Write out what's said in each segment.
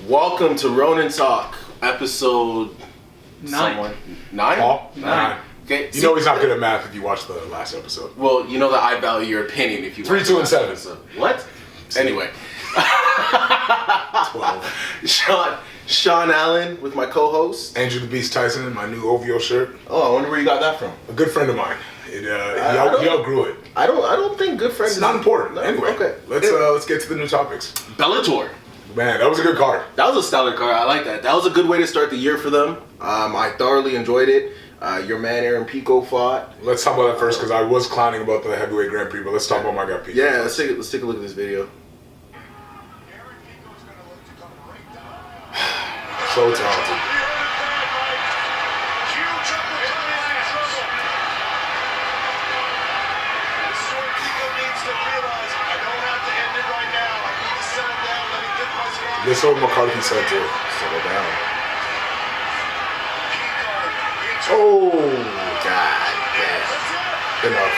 Welcome to Ronin Talk, episode 9. 9? Paul? 9. Okay. You know he's not good at math if you watch the last episode. Well, you know that I value your opinion if you 3, watch 2, the and last 7. episode. What? Anyway. 12. Sean Allen with my co-host. Andrew the Beast Tyson in my new OVO shirt. Oh, I wonder where you got that from. A good friend of mine. He outgrew it. I don't think good friends. It's not important. No, Anyway, okay. let's get to the new topics. Bellator. Man, that was a good card. That was a stellar card. I like that. That was a good way to start the year for them. I thoroughly enjoyed it. Your man Aaron Pico fought. Let's talk about that first because I was clowning about the heavyweight Grand Prix, but let's talk about my guy Pico. Yeah, let's take a look at this video. So talented. This is what McCarthy said to settle down. Oh, God damn. Enough.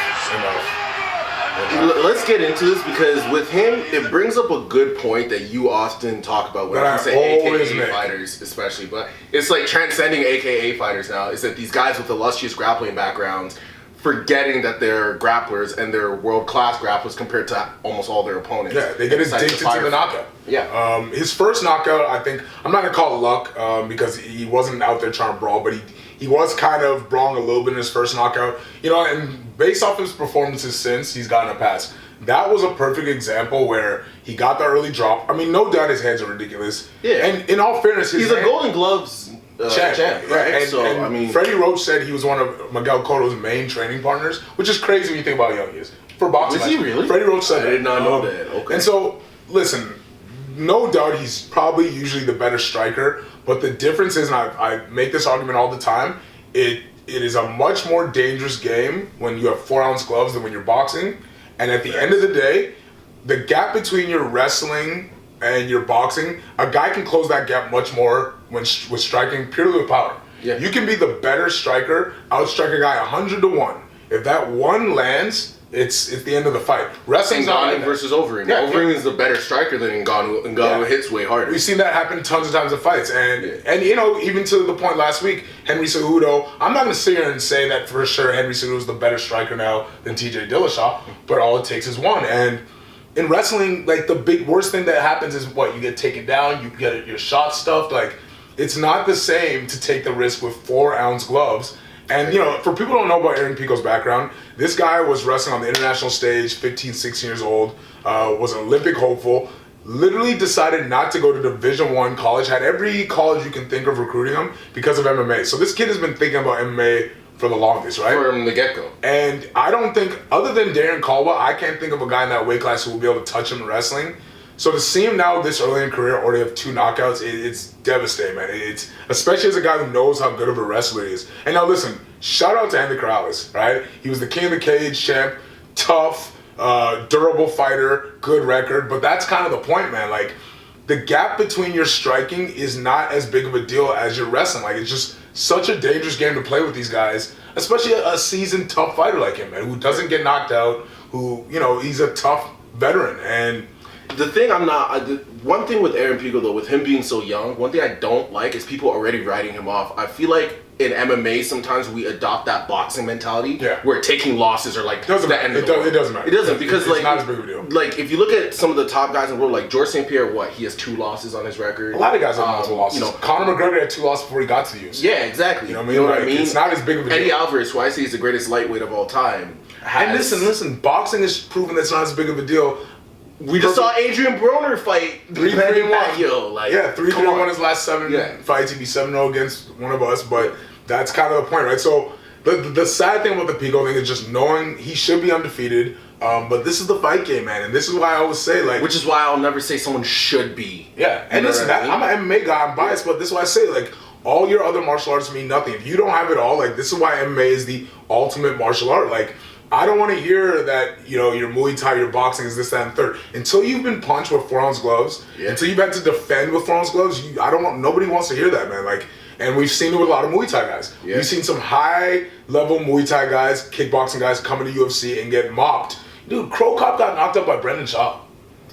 Let's get into this because with him, it brings up a good point that you often talk about when I say AKA fighters, especially. But it's like transcending AKA fighters now. Is that these guys with illustrious grappling backgrounds forgetting that they're grapplers and they're world-class grapplers compared to almost all their opponents. Yeah, they get addicted to the knockout. Yeah. His first knockout, I think, I'm not going to call it luck because he wasn't out there trying to brawl, but he was kind of brawling a little bit in his first knockout. You know, and based off his performances since, he's gotten a pass. That was a perfect example where he got the early drop. I mean, no doubt his hands are ridiculous. Yeah. And in all fairness, he's a Golden Gloves champ, right? And I mean, Freddie Roach said he was one of Miguel Cotto's main training partners, which is crazy when you think about how young he is. For boxing. Was he really? Freddie Roach said I did not know that. Okay. And so, listen, no doubt he's probably usually the better striker, but the difference is, and I make this argument all the time, it is a much more dangerous game when you have 4-ounce gloves than when you're boxing. And at the end of the day, the gap between your wrestling and your boxing, a guy can close that gap much more with striking purely with power. Yeah. You can be the better striker, outstrike a guy 100-1. If that one lands, it's the end of the fight. Wrestling's not like versus Overeem. Yeah, Overeem is the better striker than Ngannou. Ngannou hits way harder. We've seen that happen tons of times in fights. And you know, even to the point last week, Henry Cejudo, I'm not going to sit here and say that for sure Henry Cejudo is the better striker now than TJ Dillashaw, but all it takes is one. And in wrestling, like the big worst thing that happens is what? You get taken down, you get your shot stuffed. Like, it's not the same to take the risk with 4-ounce gloves. And, you know, for people who don't know about Aaron Pico's background, this guy was wrestling on the international stage, 15, 16 years old, was an Olympic hopeful, literally decided not to go to Division I college, had every college you can think of recruiting him because of MMA. So this kid has been thinking about MMA for the longest, right? From the get-go. And I don't think, other than Darren Caldwell, I can't think of a guy in that weight class who will be able to touch him in wrestling. So to see him now this early in career already have 2 knockouts, it's devastating, man. It's especially as a guy who knows how good of a wrestler he is. And now listen, shout out to Andy Corrales, right? He was the King of the Cage champ, tough, durable fighter, good record. But that's kind of the point, man. Like, the gap between your striking is not as big of a deal as your wrestling. Like, it's just such a dangerous game to play with these guys, especially a seasoned, tough fighter like him, man, who doesn't get knocked out, who, you know, he's a tough veteran. And the thing one thing with Aaron Pico though, with him being so young, one thing I don't like is people already writing him off. I feel like in MMA sometimes we adopt that boxing mentality where taking losses are like the end of the world. It doesn't matter. It doesn't because it's not as big of a deal. Like if you look at some of the top guys in the world, like George St. Pierre, he has 2 losses on his record. A lot of guys have multiple losses. You know, Conor McGregor had 2 losses before he got to the UFC. Yeah, exactly. You know what I mean? It's not as big of a deal. Eddie Alvarez, who I say is the greatest lightweight of all time. And listen, boxing has proven that's not as big of a deal. We just saw Adrian Broner fight 3-3-1. Pacquiao. Like, 3-3-1 his last 7 fights. He'd be 7-0 against one of us, but that's kind of the point, right? So the sad thing about the Pico thing is just knowing he should be undefeated, but this is the fight game, man, and this is why I always say, like, which is why I'll never say someone should be. Yeah, and listen, I'm an MMA guy, I'm biased, but this is why I say, like, all your other martial arts mean nothing if you don't have it all. Like, this is why MMA is the ultimate martial art. Like, I don't want to hear that, you know, your Muay Thai, your boxing is this, that, and third. Until you've been punched with 4-ounce gloves, until you've had to defend with 4-ounce gloves, nobody wants to hear that, man. Like, and we've seen it with a lot of Muay Thai guys. Yeah. We've seen some high-level Muay Thai guys, kickboxing guys come into UFC and get mopped. Dude, Crow Cop got knocked out by Brendan Shaw.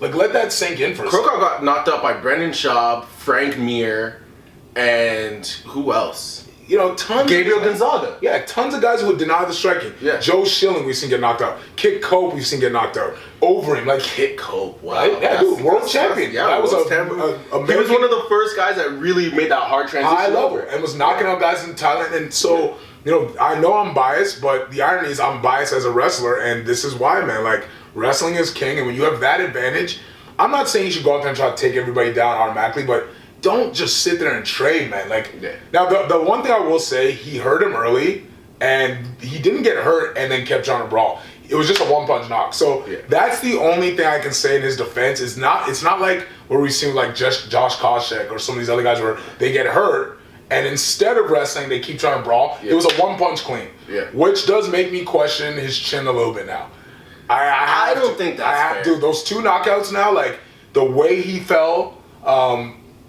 Like, let that sink in for a second. Krokop got knocked out by Brendan Schaub, Frank Mir, and who else? You know, tons. Gabriel Gonzaga. Yeah, tons of guys who would deny the striking. Yeah. Joe Schilling, we've seen get knocked out. Kit Cope, we've seen get knocked out. Over him, like Kit Cope. Wow. Right? Yeah, dude, world champion. Yeah, that was a American, he was one of the first guys that really made that hard transition. high level and was knocking out guys in Thailand. And so, you know, I know I'm biased, but the irony is I'm biased as a wrestler, and this is why, man. Like, wrestling is king, and when you have that advantage, I'm not saying you should go out there and try to take everybody down automatically, but don't just sit there and trade, man. Like, now the one thing I will say, he hurt him early, and he didn't get hurt and then kept trying to brawl. It was just a one-punch knock. So that's the only thing I can say in his defense. It's not like where we've seen like just Josh Koscheck or some of these other guys where they get hurt, and instead of wrestling, they keep trying to brawl. It was a one-punch clean, which does make me question his chin a little bit now. I don't think that's fair. Dude, those 2 knockouts now, like, the way he fell,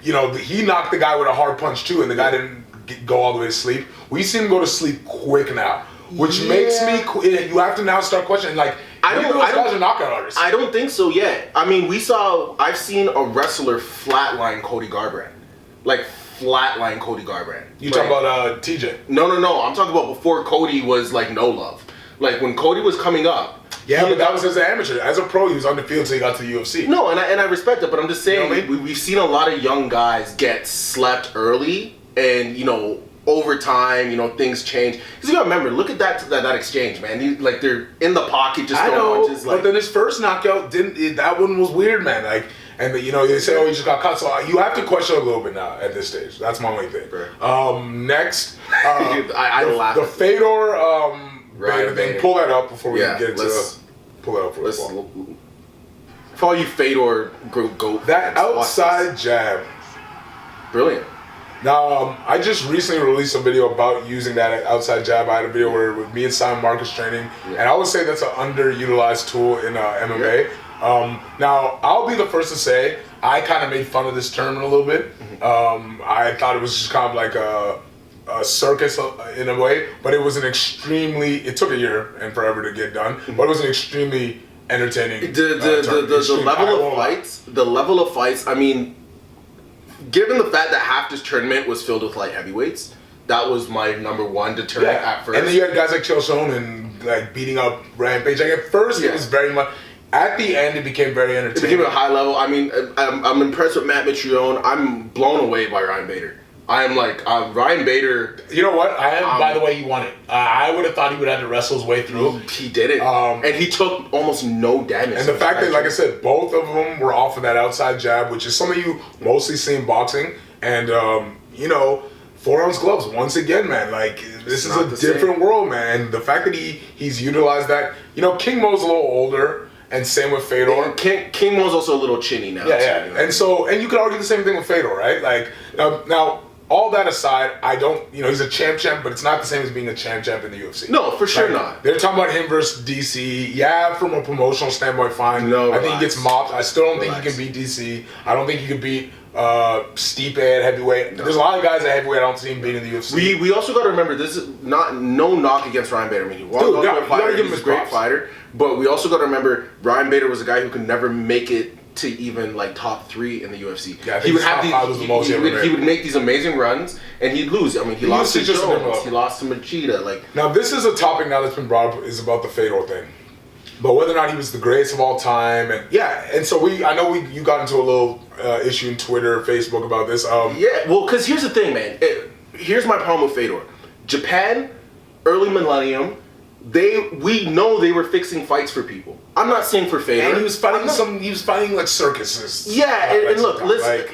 you know, he knocked the guy with a hard punch too, and the guy didn't go all the way to sleep. We see him go to sleep quick now, which makes me. You have to now start questioning. Like, I don't. Those guys are knockout artists. I don't think so yet. I mean, I've seen a wrestler flatline Cody Garbrandt, like flatline Cody Garbrandt. You talking about TJ? No. I'm talking about before Cody was like no love. Like when Cody was coming up. Yeah, but that was as an amateur. As a pro, he was undefeated until he got to the UFC. No, and I respect it, but I'm just saying, you know what I mean? we've seen a lot of young guys get slept early, and, you know, over time, you know, things change. Because you gotta remember, look at that exchange, man. They're in the pocket, just throwing punches. But then his first knockout, that one was weird, man. Like, and you know, they say, oh, he just got caught. So you have to question a little bit now at this stage. That's my only thing. Next, I laugh. The Fedor. Right, thing. Pull that up before we get into pull that up for us. For all you Fedor go that outside jab, brilliant. Now, I just recently released a video about using that outside jab. I had a video where with me and Simon Marcus training, and I would say that's an underutilized tool in MMA. Now, I'll be the first to say I kind of made fun of this tournament a little bit. I thought it was just kind of like a circus in a way, but it was it took a year and forever to get done, but it was an extremely entertaining the level of fights, I mean, given the fact that half this tournament was filled with light heavyweights, that was my number one deterrent at first. And then you had guys like Chael Sonnen like beating up Rampage. Like at first it was very much, at the end it became very entertaining. It became a high level. I mean, I'm impressed with Matt Mitrione. I'm blown away by Ryan Bader. I am like, Ryan Bader. You know what? By the way, he won it. I would have thought he would have to wrestle his way through. He did it. And he took almost no damage. And the fact that, like I said, both of them were off of that outside jab, which is something you mostly see in boxing. And, you know, 4-ounce gloves, once again, man. Like, this is a different world, man. And the fact that he's utilized that. You know, King Mo's a little older. And same with Fedor. King Mo's also a little chinny now. Yeah. Too, and you could argue the same thing with Fedor, right? Like, now all that aside, he's a champ, but it's not the same as being a champ in the UFC. No, for sure not. They're talking about him versus DC. Yeah, from a promotional standpoint, fine. No, I think he gets mopped. I still don't think he can beat DC. I don't think he could beat Stipe at heavyweight. No. There's a lot of guys at heavyweight I don't see him beating in the UFC. We also got to remember, this is no knock against Ryan Bader. I mean, he's a great fighter. But we also got to remember, Ryan Bader was a guy who could never make it to even like top 3 in the UFC. Yeah, he would make these amazing runs and he'd lose. I mean, he lost to Jones, he lost to Machida. Like, now this is a topic now that's been brought up, is about the Fedor thing, but whether or not he was the greatest of all time, and so I know you got into a little issue in Twitter, Facebook about this. Well, because here's the thing, man. Here's my problem with Fedor. Japan, early millennium. We know they were fixing fights for people. I'm not saying for Fedor. And he was fighting like circuses. Yeah, and look,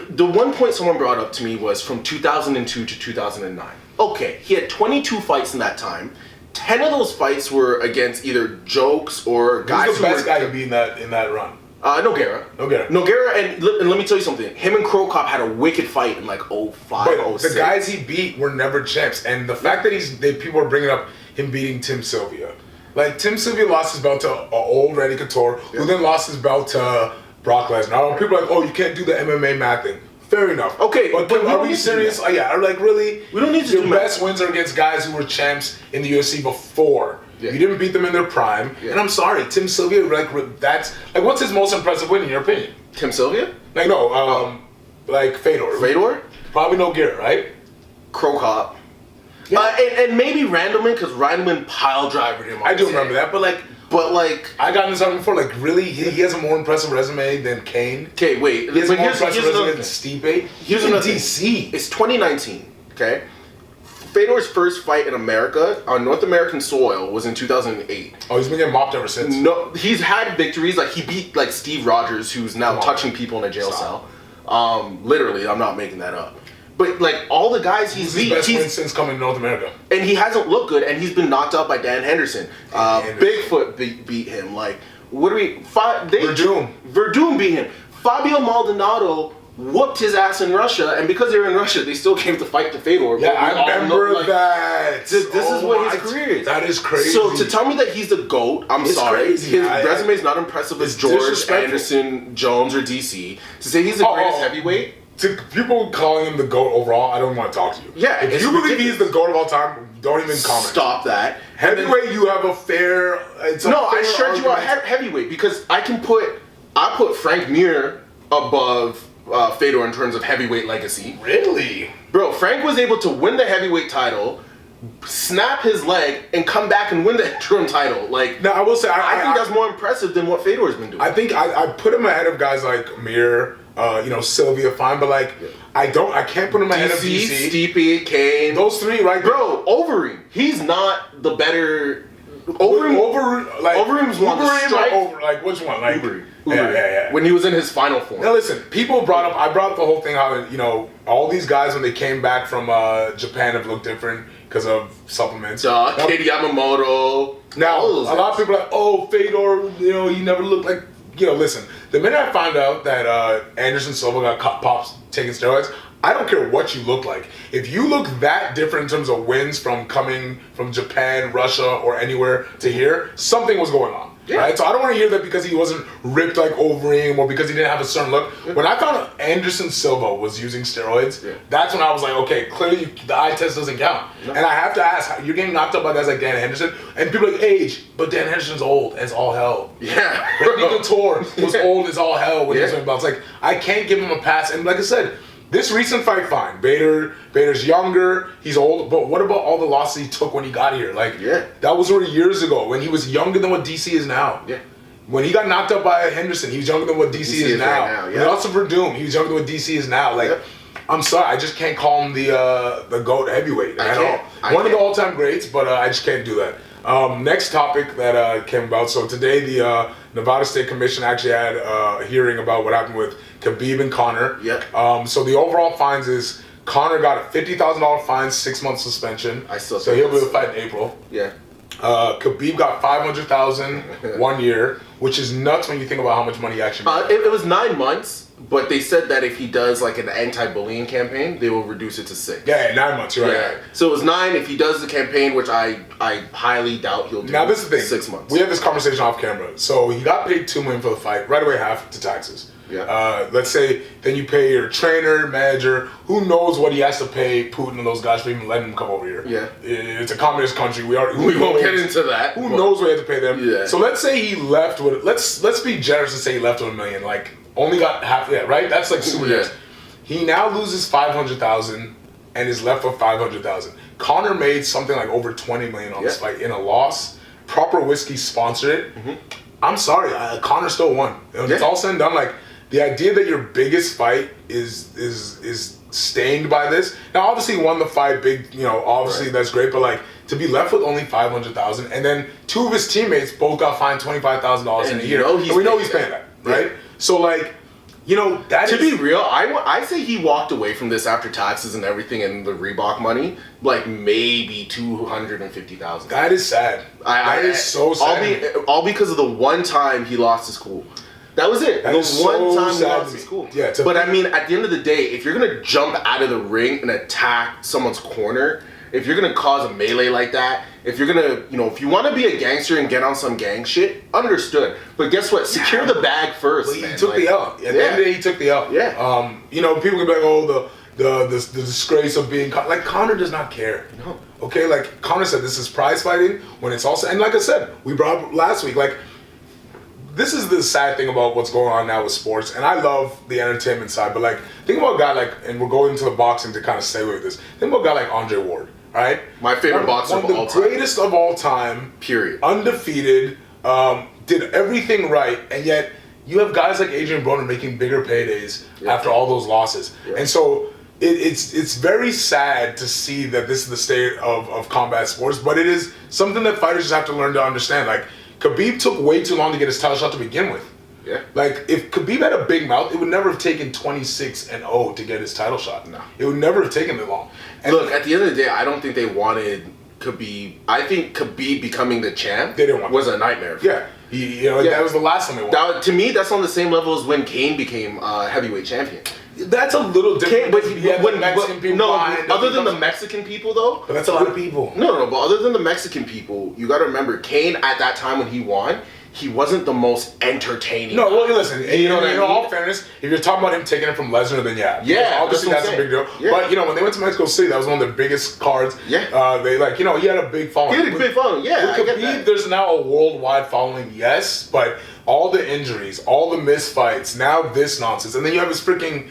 the one point someone brought up to me was from 2002 to 2009. Okay, he had 22 fights in that time. 10 of those fights were against either jokes or guys. Who's the best guy to be in that run? Nogueira, and let me tell you something. Him and Crow Cop had a wicked fight in like 05, but 06. The guys he beat were never champs, and the fact that people are bringing up him beating Tim Sylvia. Like, Tim Sylvia lost his belt to old Randy Couture, who then lost his belt to Brock Lesnar. People are like, oh, you can't do the MMA math thing. Fair enough. Okay, but are we serious? Like, really? We don't need to do Your best wins are against guys who were champs in the UFC before. Yeah. You didn't beat them in their prime. Yeah. And I'm sorry, Tim Sylvia, that's like, what's his most impressive win in your opinion? Tim Sylvia? Like like Fedor. Fedor? Probably no gear, right? Crow Cop. Yeah. And maybe Randleman, because Randleman pile drivered him. I do remember that, but I got in this argument before. Like, really, he has a more impressive resume than Kane. Okay, wait. He has a more impressive resume than Stipe. He's in DC. It's 2019. Okay. Fedor's first fight in America on North American soil was in 2008. Oh, he's been getting mopped ever since. No, he's had victories. Like, he beat like Steve Rogers, who's now touching people in a jail cell. Literally, I'm not making that up. But like all the guys he's beat, his best win since coming to North America, and he hasn't looked good, and he's been knocked out by Dan Henderson. Bigfoot beat him. Like, what do we? Verdum beat him. Fabio Maldonado whooped his ass in Russia, and because they were in Russia, they still came to fight to Fedor. Yeah, I remember that. This is what his career is. That is crazy. So to tell me that he's the GOAT, I'm sorry. Crazy. His resume is not impressive as George, Anderson, Jones, or DC. To say he's the greatest heavyweight. To people calling him the GOAT overall, I don't want to talk to you. Yeah, if you believe he's the GOAT of all time, don't even comment. Stop that. Heavyweight, you have a fair. I stretch you out heavyweight because I put Frank Mir above Fedor in terms of heavyweight legacy. Really, bro? Frank was able to win the heavyweight title, snap his leg, and come back and win the interim title. Like, now I will say, I think that's more impressive than what Fedor's been doing. I think I put him ahead of guys like Mir. Sylvia, fine, but like, I can't put him ahead of DC. Stipe, Kane. Those three, right? Bro, Overeem. He's not the better. Overeem's one the strike. Like, which one? Like, Overeem. Yeah. When he was in his final form. Now listen, I brought up the whole thing how, all these guys when they came back from Japan have looked different because of supplements. Katie Yamamoto. Now, a lot of people are like, oh, Fedor, he never looked like, listen, the minute I found out that Anderson Silva got pops taking steroids, I don't care what you look like. If you look that different in terms of wins from coming from Japan, Russia, or anywhere to here, something was going on. Yeah. Right? So I don't want to hear that because he wasn't ripped like Overeem or because he didn't have a certain look. Yeah. When I found out Anderson Silva was using steroids, that's when I was like, okay, clearly the eye test doesn't count. No. And I have to ask, you're getting knocked up by guys like Dan Henderson, and people are like, age, but Dan Henderson's old as all hell. Yeah. Randy Couture was old as all hell when he was winning belts. Like, I can't give him a pass. And like I said, this recent fight, fine. Bader's younger, he's old, but what about all the losses he took when he got here? Like, that was already years ago when he was younger than what DC is now. Yeah. When he got knocked up by Henderson, he was younger than what DC is now. Right now. Also for Doom, he was younger than what DC is now. Like, I'm sorry, I just can't call him the GOAT heavyweight at all. One of the all-time greats, but I just can't do that. Next topic that came about. So today the Nevada State Commission actually had a hearing about what happened with Khabib and Conor. So the overall fines is Conor got a $50,000 fine, 6 month suspension. So he'll be able to fight in April. Khabib got $500,000 1 year, which is nuts when you think about how much money he actually made. It was 9 months. But they said that if he does like an anti-bullying campaign, they will reduce it to 6. Yeah, 9 months, you're right. Yeah. So it was 9 if he does the campaign, which I highly doubt he'll do. Now this is the thing. 6 months. We had this conversation off camera. So he got paid $2 million for the fight, right away half to taxes. Let's say then you pay your trainer, manager, who knows what he has to pay Putin and those guys for even letting him come over here. It's a communist country. We won't get into that. Who knows what he has to pay them? So let's say he left with let's be generous and say he left with $1 million. Like, only got half, right? That's like super generous. He now loses $500,000 and is left with $500,000. Conor made something like over $20 million on this fight in a loss. Proper Whiskey sponsored it. I'm sorry, Conor still won. When it's all said and done, like, the idea that your biggest fight is stained by this. Now, obviously, he won the fight big. Obviously that's great, but like, to be left with only $500,000, and then 2 of his teammates both got fined $25,000 in a year, and we know he's paying that, right? So like, that to be real, I say he walked away from this after taxes and everything and the Reebok money, like maybe $250,000. That is sad. That is so sad. All because of the one time he lost his cool. That was it. That the is one so time he sad lost his cool. Yeah, but I mean, at the end of the day, if you're gonna jump out of the ring and attack someone's corner, if you're gonna cause a melee like that, if you're gonna, if you want to be a gangster and get on some gang shit, understood. But guess what? Secure the bag first. He took the L. At the end of the day, he took the L. Yeah. People can be like, oh, the disgrace of being like Conor does not care. No. Okay, like Conor said, this is prize fighting when it's also, and like I said, we brought up last week, like this is the sad thing about what's going on now with sports, and I love the entertainment side, but like think about a guy like, and we're going into the boxing to kind of stay with this. Think about a guy like Andre Ward, all right? My favorite boxer of all time. One of the greatest of all time. Period. Undefeated, did everything right, and yet you have guys like Adrian Broner making bigger paydays after all those losses, and so. It's very sad to see that this is the state of combat sports, but it is something that fighters just have to learn to understand. Like, Khabib took way too long to get his title shot to begin with. Yeah. Like, if Khabib had a big mouth, it would never have taken 26-0 to get his title shot. No. It would never have taken that long. And look, at the end of the day, I don't think they wanted Khabib. I think Khabib becoming the champ was a nightmare. Yeah. That was the last time they wanted. To me, that's on the same level as when Kane became heavyweight champion. That's a little different. But when Mexican people other than the Mexican people though. But that's a lot of people. No. But other than the Mexican people, you got to remember, Kane at that time when he won, he wasn't the most entertaining. No, well, listen. You know what I mean? All fairness, if you're talking about him taking it from Lesnar, then yeah, obviously that's a big deal. Yeah. But when they went to Mexico City, that was one of their biggest cards. Yeah. They he had a big following. He had a big following. Yeah, with Khabib, there's now a worldwide following. Yes, but all the injuries, all the misfights, now this nonsense, and then you have his freaking.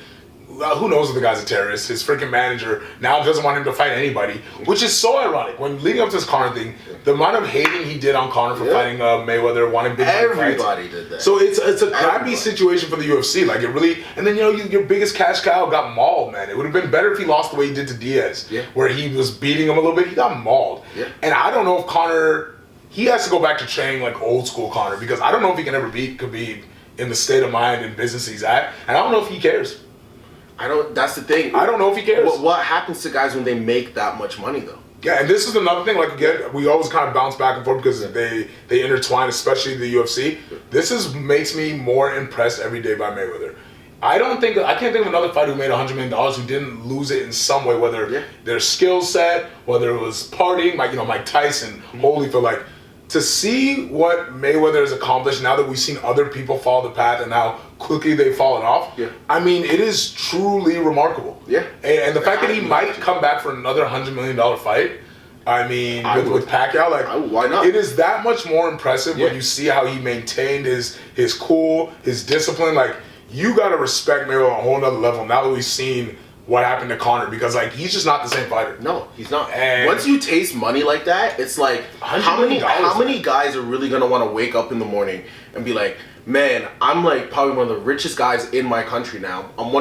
Who knows if the guy's a terrorist? His freaking manager now doesn't want him to fight anybody, which is so ironic. When leading up to this Conor thing, the amount of hating he did on Conor for fighting Mayweather, wanting big fights. Everybody did that. So it's a crappy situation for the UFC. Like it really, and then your biggest cash cow got mauled, man. It would have been better if he lost the way he did to Diaz, where he was beating him a little bit. He got mauled, and I don't know if Conor. He has to go back to training like old school Conor because I don't know if he can ever beat Khabib in the state of mind and business he's at, and I don't know if he cares. That's the thing. I don't know if he cares. What happens to guys when they make that much money, though? Yeah, and this is another thing. Like again, we always kind of bounce back and forth because they intertwine, especially the UFC. This makes me more impressed every day by Mayweather. I can't think of another fighter who made $100 million who didn't lose it in some way, whether their skill set, whether it was partying, like Mike Tyson, Holyfield, like. To see what Mayweather has accomplished now that we've seen other people follow the path and how quickly they've fallen off, I mean, it is truly remarkable. Yeah. And the fact that he might come back for another $100 million fight, I mean, with Pacquiao, like, why not? It is that much more impressive when you see how he maintained his cool, his discipline. Like, you got to respect Mayweather on a whole nother level now that we've seen what happened to Conor, because like he's just not the same fighter. No, he's not. And once you taste money like that, it's like how many guys are really gonna want to wake up in the morning and be like, man, I'm like probably one of the richest guys in my country now. I'm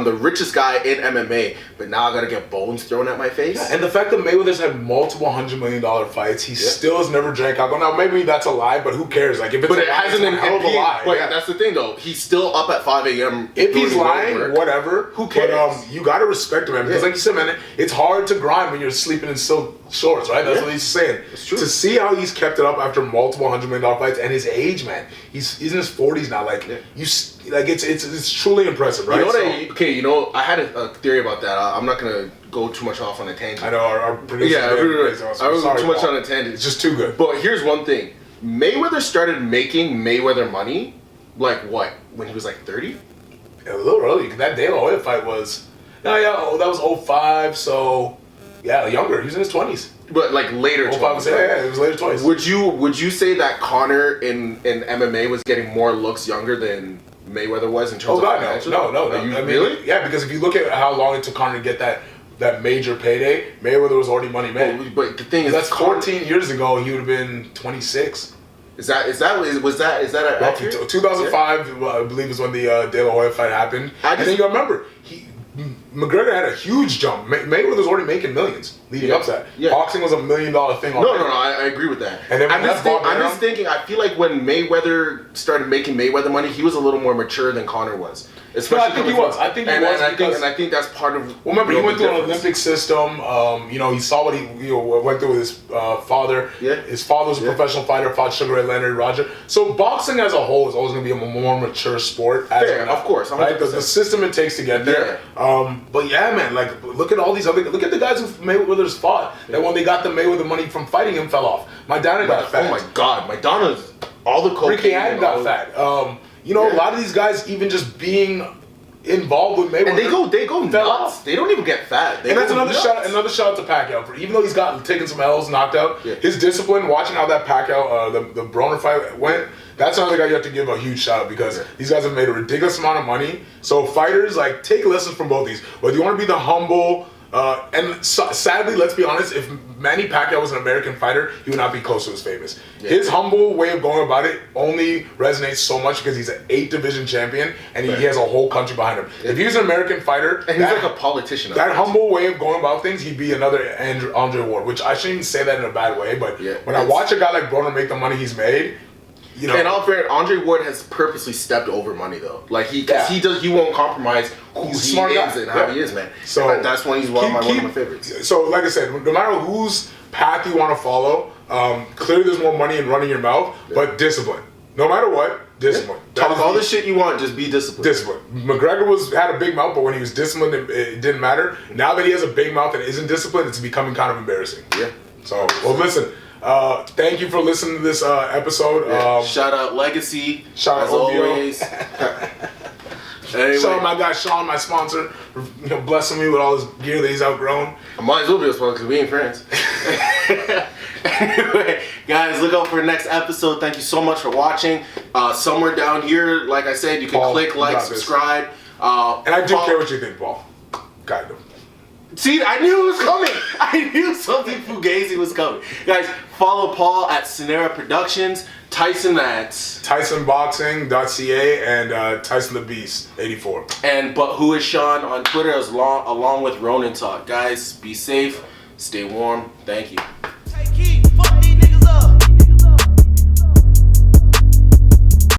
the richest guy in MMA, but now I gotta get bones thrown at my face. Yeah, and the fact that Mayweather's had multiple $100 million fights, he still has never drank alcohol. Now maybe that's a lie, but who cares? Like if it's it hasn't been hell of a lie. But that's the thing though. He's still up at 5 a.m. If he's lying, whatever. Who cares? But you gotta respect him, man. Because like you said, man, it's hard to grind when you're sleeping in silk shorts, right? That's what he's saying. It's true. To see how he's kept it up after multiple $100 million fights and his age, man. He's in his 40s now. Like it's truly impressive, right? I had a theory about that. I'm not gonna go too much off on a tangent. I know our producer. I was too much on a tangent. It's just too good. But here's one thing: Mayweather started making Mayweather money, like what? When he was like 30? Yeah, a little early. That De La Hoya fight was. That was 05. So younger. He was in his 20s. But like later 20s. Yeah, it was later 20s. Would you say that Conor in MMA was getting more looks younger than Mayweather was in terms of financial? No. I mean, really? Yeah, because if you look at how long it took Conor to get that major payday, Mayweather was already money made. But the thing is, that's 14 years ago. He would have been 26. Was that accurate? 2005, I believe, is when the De La Hoya fight happened. And then you remember, McGregor had a huge jump. Mayweather was already making millions leading up to that. Yeah. Boxing was $1 million thing. No, I agree with that. And then I'm just thinking. I feel like when Mayweather started making Mayweather money, he was a little more mature than Conor was. I think he was. I think that's part of. Well, remember, he went through an Olympic system. He saw what he went through with his father. Yeah. His father was a professional fighter, fought Sugar Ray Leonard, Roger. So boxing as a whole is always going to be a more mature sport. Of course. Right? The system it takes to get there. Yeah. But yeah, man, like look at all these other. Look at the guys who Mayweather's fought. That when they got the Mayweather money from fighting him, fell off. Maidana got fat. Oh my God, Maidana's all the cocaine. Ricky Hatton got fat. A lot of these guys, even just being involved with Mayweather. And they go nuts. They don't even get fat. And that's another shout out to Pacquiao. For even though he's taken some L's, knocked out, his discipline, watching how that Pacquiao, the Broner fight went, that's another guy you have to give a huge shout out because these guys have made a ridiculous amount of money. So fighters, like, take lessons from both these. Whether you want to be the humble, and sadly, let's be honest, if Manny Pacquiao was an American fighter, he would not be close to as famous. Yeah. His humble way of going about it only resonates so much because he's an 8-division champion and he has a whole country behind him. Yeah. If he was an American fighter, and he's like a politician. That humble way of going about things, he'd be another Andre Ward, which I shouldn't even say that in a bad way, but when I watch a guy like Broner make the money he's made, you know, and all fair, Andre Ward has purposely stepped over money though. Like he won't compromise who he is and how he is, man. So that's when he's one of my favorites. So like I said, no matter whose path you want to follow, clearly there's more money in running your mouth, but discipline. No matter what, discipline. Talk all the shit you want, just be disciplined. Discipline. McGregor had a big mouth, but when he was disciplined, it didn't matter. Now that he has a big mouth and isn't disciplined, it's becoming kind of embarrassing. Yeah. So, well, listen. Thank you for listening to this episode. Shout out Legacy. Shout out always. Anyway. Shout out my guy Sean, my sponsor, for blessing me with all this gear that he's outgrown. I might as well be a sponsor because we ain't friends. Anyway, guys, look out for the next episode. Thank you so much for watching. Somewhere down here, like I said, you can click, like, subscribe. And I do care what you think, Paul. Kind of. See, I knew it was coming. I knew something fugazi was coming. Guys, follow Paul at Sonera Productions, Tyson at TysonBoxing.ca, and Tyson the Beast 84. And But Who Is Sean on Twitter along with Ronin Talk. Guys, be safe, stay warm. Thank you.